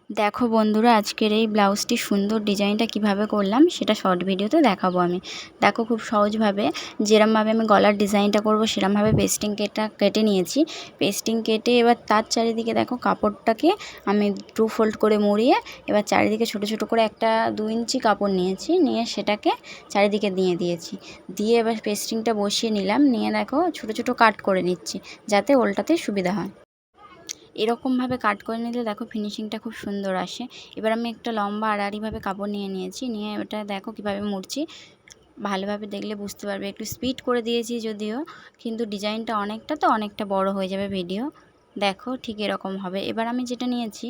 দেখো বন্ধুরা, আজকের এই ব্লাউজটি সুন্দর ডিজাইনটা কিভাবে করলাম সেটা শর্ট ভিডিওতে দেখাবো আমি। দেখো খুব সহজভাবে যেরমভাবে আমি গলার ডিজাইনটা করব সেরমভাবে পেস্টিং কেটে নিয়েছি। পেস্টিং কেটে এবার তার চারিদিকে দেখো কাপড়টাকে আমি 2 ফোল্ড করে মুড়িয়ে এবার চারিদিকে ছোট ছোট করে একটা 2 ইঞ্চি কাপড় নিয়েছি, নিয়ে সেটাকে চারিদিকে দিয়েছি। দিয়ে এবার পেস্টিংটা বসিয়ে নিলাম, নিয়ে দেখো ছোট ছোট কাট করে নিচ্ছি যাতে ওল্টাতে সুবিধা হয়। এরকমভাবে কাট করে নিলে দেখো ফিনিশিংটা খুব সুন্দর আসে। এবার আমি একটা লম্বা আড়াআড়িভাবে কাপড় নিয়েছি, নিয়ে ওটা দেখো কীভাবে মুড়ছি। ভালোভাবে দেখলে বুঝতে পারবে। একটু স্পিড করে দিয়েছি যদিও, কিন্তু ডিজাইনটা অনেকটা বড় হয়ে যাবে ভিডিও। দেখো ঠিক এরকম হবে। এবার আমি যেটা নিয়েছি,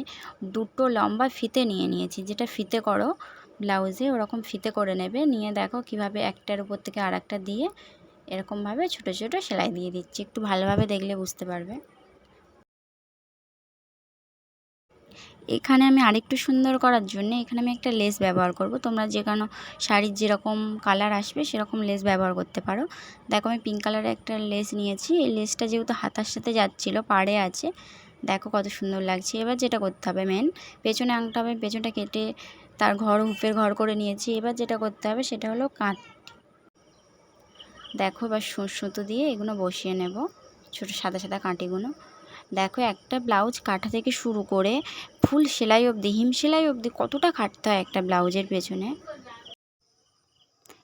দুটো লম্বা ফিতে নিয়েছি, যেটা ফিতে করো ব্লাউজে ওরকম ফিতে করে নেবে। নিয়ে দেখো কিভাবে একটার উপর থেকে আরেকটা দিয়ে এরকমভাবে ছোট ছোট সেলাই দিয়ে দিচ্ছি। একটু ভালোভাবে দেখলে বুঝতে পারবে। এখানে আমি আরেকটু সুন্দর করার জন্য এখানে আমি একটা লেস ব্যবহার করব। তোমরা যে কোনো শাড়ির যেরকম কালার আসবে সেরকম লেস ব্যবহার করতে পারো। দেখো আমি পিঙ্ক কালারের একটা লেস নিয়েছি। এই লেসটা যেহেতু হাতার সাথে যাচ্ছিলো, পাড়ে আছে, দেখো কত সুন্দর লাগছে। এবার যেটা করতে হবে, মেন পেছনে আংটা হবে, পেছনটা কেটে তার হুপের ঘর করে নিয়েছি। এবার যেটা করতে হবে সেটা হলো দেখো এবার সুতো দিয়ে এগুলো বসিয়ে নেব, ছোটো সাদা সাদা কাঁটিগুলো। দেখো একটা ব্লাউজ কাটা থেকে শুরু করে ফুল সেলাই অবধি, হিম সেলাই অবধি কতটা খাটতে হয় একটা ব্লাউজের পেছনে।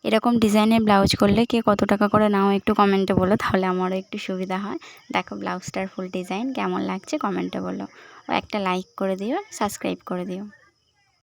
এরকম ডিজাইনের ব্লাউজ করলে কে কত টাকা করে নাও একটু কমেন্টে বলো, তাহলে আমারও একটু সুবিধা হয়। দেখো ব্লাউজটার ফুল ডিজাইন কেমন লাগছে কমেন্টে বলো, ও একটা লাইক করে দিও, সাবস্ক্রাইব করে দিও।